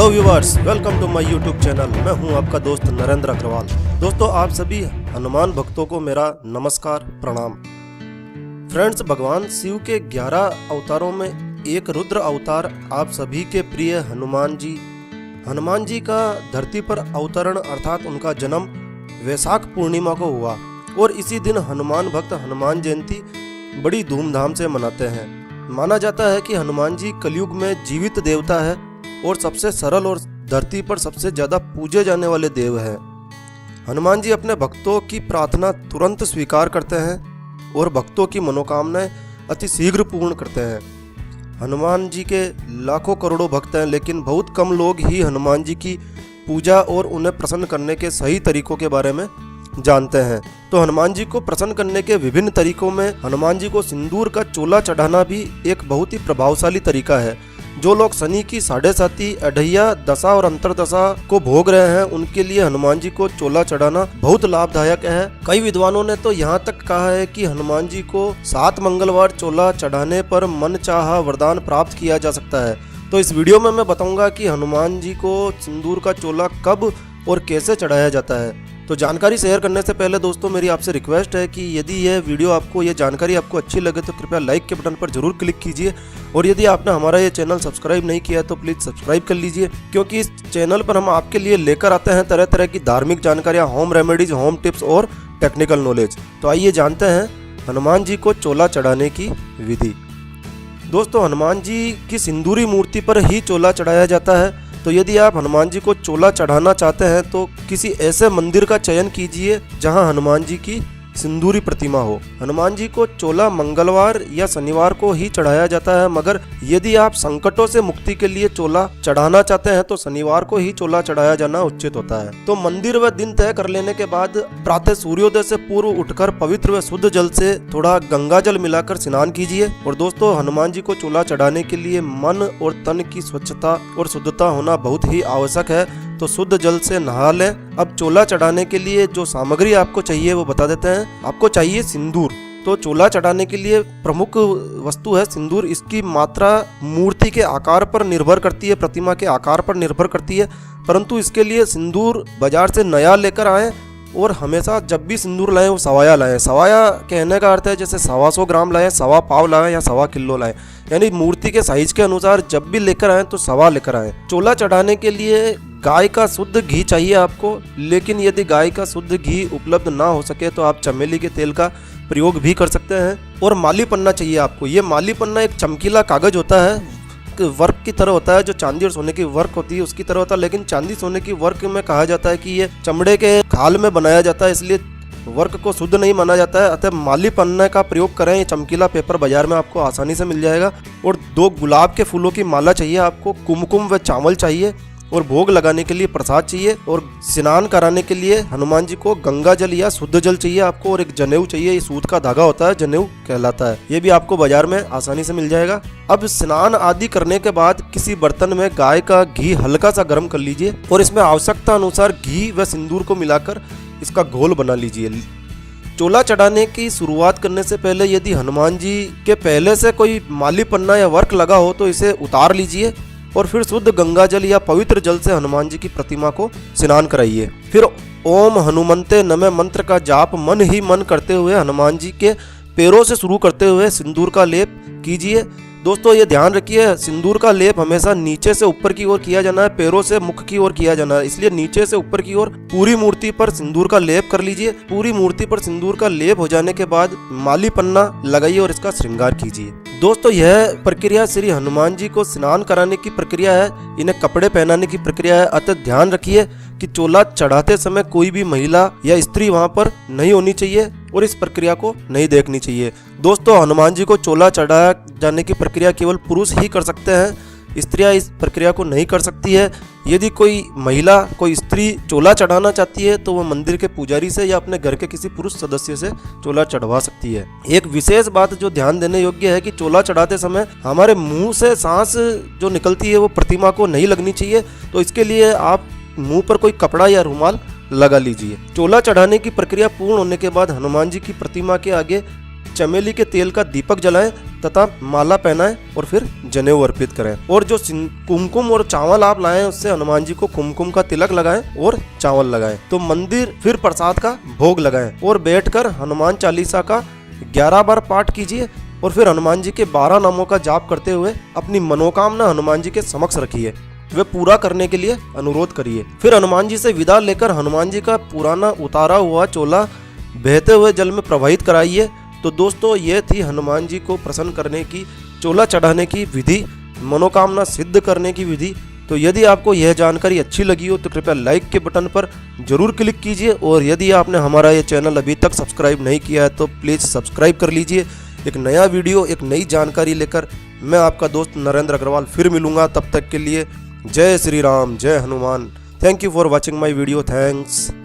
Hello viewers, welcome to my YouTube channel. मैं हूं आपका दोस्त नरेंद्र अग्रवाल। दोस्तों, आप सभी हनुमान भक्तों को मेरा नमस्कार, प्रणाम। फ्रेंड्स, भगवान शिव के 11 अवतारों में एक रुद्र अवतार आप सभी के प्रिय हनुमान जी का धरती पर अवतरण अर्थात उनका जन्म वैशाख पूर्णिमा को हुआ और इसी दिन हनुमान भक्त हनुमान जयंती बड़ी धूमधाम से मनाते हैं। माना जाता है कि हनुमान जी कलयुग में जीवित देवता है और सबसे सरल और धरती पर सबसे ज्यादा पूजे जाने वाले देव हैं। हनुमान जी अपने भक्तों की प्रार्थना तुरंत स्वीकार करते हैं और भक्तों की मनोकामनाएं अति शीघ्र पूर्ण करते हैं। हनुमान जी के लाखों करोड़ों भक्त हैं, लेकिन बहुत कम लोग ही हनुमान जी की पूजा और उन्हें प्रसन्न करने के सही तरीकों के बारे में जानते हैं। तो हनुमान जी को प्रसन्न करने के विभिन्न तरीकों में हनुमान जी को सिंदूर का चोला चढ़ाना भी एक बहुत ही प्रभावशाली तरीका है। जो लोग शनि की 7.5 अढ़ैया दशा और अंतरदशा को भोग रहे हैं, उनके लिए हनुमान जी को चोला चढ़ाना बहुत लाभदायक है। कई विद्वानों ने तो यहाँ तक कहा है कि हनुमान जी को 7 मंगलवार चोला चढ़ाने पर मन चाहा वरदान प्राप्त किया जा सकता है। तो इस वीडियो में मैं बताऊंगा कि हनुमान जी को सिंदूर का चोला कब और कैसे चढ़ाया जाता है। तो जानकारी शेयर करने से पहले दोस्तों, मेरी आपसे रिक्वेस्ट है कि यदि यह वीडियो आपको, ये जानकारी आपको अच्छी लगे तो कृपया लाइक के बटन पर जरूर क्लिक कीजिए और यदि आपने हमारा ये चैनल सब्सक्राइब नहीं किया तो प्लीज़ सब्सक्राइब कर लीजिए, क्योंकि इस चैनल पर हम आपके लिए लेकर आते हैं तरह तरह की धार्मिक जानकारियाँ, होम रेमेडीज, होम टिप्स और टेक्निकल नॉलेज। तो आइए जानते हैं हनुमान जी को चोला चढ़ाने की विधि। दोस्तों, हनुमान जी की सिंदूरी मूर्ति पर ही चोला चढ़ाया जाता है। तो यदि आप हनुमान जी को चोला चढ़ाना चाहते हैं तो किसी ऐसे मंदिर का चयन कीजिए जहां हनुमान जी की सिंदूरी प्रतिमा हो। हनुमान जी को चोला मंगलवार या शनिवार को ही चढ़ाया जाता है, मगर यदि आप संकटों से मुक्ति के लिए चोला चढ़ाना चाहते हैं तो शनिवार को ही चोला चढ़ाया जाना उचित होता है। तो मंदिर व दिन तय कर लेने के बाद प्रातः सूर्योदय से पूर्व उठकर पवित्र व शुद्ध जल से थोड़ा गंगा जल मिलाकर स्नान कीजिए। और दोस्तों, हनुमान जी को चोला चढ़ाने के लिए मन और तन की स्वच्छता और शुद्धता होना बहुत ही आवश्यक है। तो शुद्ध जल से नहा लें। अब चोला चढ़ाने के लिए जो सामग्री आपको चाहिए वो बता देते हैं। आपको चाहिए सिंदूर। तो चोला चढ़ाने के लिए प्रमुख वस्तु है सिंदूर। इसकी मात्रा मूर्ति के आकार पर निर्भर करती है, प्रतिमा के आकार पर निर्भर करती है, परंतु इसके लिए सिंदूर बाजार से नया लेकर आएं और हमेशा जब भी सिंदूर लाएं वो सवाया लाएं। सवाया कहने का अर्थ है जैसे 125 ग्राम लाएं, 1.25 पाव लाएं या 1.25 किलो लाएं, यानी मूर्ति के साइज के अनुसार जब भी लेकर आएं तो 1.25 लेकर आएं। चोला चढ़ाने के लिए गाय का शुद्ध घी चाहिए आपको, लेकिन यदि गाय का शुद्ध घी उपलब्ध ना हो सके तो आप चमेली के तेल का प्रयोग भी कर सकते हैं। और माली पन्ना चाहिए आपको। ये माली पन्ना एक चमकीला कागज होता है, वर्क की तरह होता है, जो चांदी और सोने की वर्क होती है उसकी तरह होता है, लेकिन चांदी सोने की वर्क में कहा जाता है कि ये चमड़े के खाल में बनाया जाता है, इसलिए वर्क को शुद्ध नहीं माना जाता है। अतः माली पन्ने का प्रयोग करें। ये चमकीला पेपर बाजार में आपको आसानी से मिल जाएगा। और 2 गुलाब के फूलों की माला चाहिए आपको, कुमकुम व चावल चाहिए और भोग लगाने के लिए प्रसाद चाहिए। और स्नान कराने के लिए हनुमान जी को गंगा जल या शुद्ध जल चाहिए आपको और एक जनेऊ चाहिए। ये सूत का धागा होता है, जनेऊ कहलाता है। ये भी आपको बाजार में आसानी से मिल जाएगा। अब स्नान आदि करने के बाद किसी बर्तन में गाय का घी हल्का सा गर्म कर लीजिए और इसमें आवश्यकता अनुसार घी व सिंदूर को मिलाकर इसका घोल बना लीजिए। चोला चढ़ाने की शुरुआत करने से पहले यदि हनुमान जी के पहले से कोई माली पन्ना या वर्क लगा हो तो इसे उतार लीजिए और फिर शुद्ध गंगा जल या पवित्र जल से हनुमान जी की प्रतिमा को स्नान कराइए। फिर ओम हनुमंते नमः मंत्र का जाप मन ही मन करते हुए हनुमान जी के पैरों से शुरू करते हुए सिंदूर का लेप कीजिए। दोस्तों, ये ध्यान रखिए, सिंदूर का लेप हमेशा नीचे से ऊपर की ओर किया जाना है, पैरों से मुख की ओर किया जाना है। इसलिए नीचे से ऊपर की ओर पूरी मूर्ति पर सिंदूर का लेप कर लीजिए। पूरी मूर्ति पर सिंदूर का लेप हो जाने के बाद माली पन्ना लगाइए और इसका श्रृंगार कीजिए। दोस्तों, यह प्रक्रिया श्री हनुमान जी को स्नान कराने की प्रक्रिया है, इन्हें कपड़े पहनाने की प्रक्रिया है। अतः ध्यान रखिए कि चोला चढ़ाते समय कोई भी महिला या स्त्री वहां पर नहीं होनी चाहिए और इस प्रक्रिया को नहीं देखनी चाहिए। दोस्तों, हनुमान जी को चोला चढ़ाया जाने की प्रक्रिया केवल पुरुष ही कर सकते हैं, स्त्रियां इस प्रक्रिया को नहीं कर सकती है। यदि कोई महिला, कोई स्त्री चोला चढ़ाना चाहती है तो वह मंदिर के पुजारी से या अपने घर के किसी पुरुष सदस्य से चोला चढ़वा सकती है। एक विशेष बात जो ध्यान देने योग्य है कि चोला चढ़ाते समय हमारे मुंह से सांस जो निकलती है वो प्रतिमा को नहीं लगनी चाहिए। तो इसके लिए आप मुंह पर कोई कपड़ा या रुमाल लगा लीजिए। चोला चढ़ाने की प्रक्रिया पूर्ण होने के बाद हनुमान जी की प्रतिमा के आगे चमेली के तेल का दीपक जलाएं तथा माला पहनाएं और फिर जनेऊ अर्पित करें। और जो कुमकुम और चावल आप लाएं उससे हनुमान जी को कुमकुम का तिलक लगाएं और चावल लगाएं। तो मंदिर फिर प्रसाद का भोग लगाएं और बैठकर हनुमान चालीसा का 11 बार पाठ कीजिए और फिर हनुमान जी के 12 नामों का जाप करते हुए अपनी मनोकामना हनुमान जी के समक्ष रखिए, वे पूरा करने के लिए अनुरोध करिए। फिर हनुमान जी से विदा लेकर हनुमान जी का पुराना उतारा हुआ चोला बहते हुए जल में प्रवाहित कराइए। तो दोस्तों ये थी हनुमान जी को प्रसन्न करने की, चोला चढ़ाने की विधि, मनोकामना सिद्ध करने की विधि। तो यदि आपको यह जानकारी अच्छी लगी हो तो कृपया लाइक के बटन पर जरूर क्लिक कीजिए और यदि आपने हमारा ये चैनल अभी तक सब्सक्राइब नहीं किया है तो प्लीज़ सब्सक्राइब कर लीजिए। एक नया वीडियो, एक नई जानकारी लेकर मैं आपका दोस्त नरेंद्र अग्रवाल फिर मिलूंगा। तब तक के लिए जय श्री राम, जय Hanuman. Thank you for watching my video. Thanks.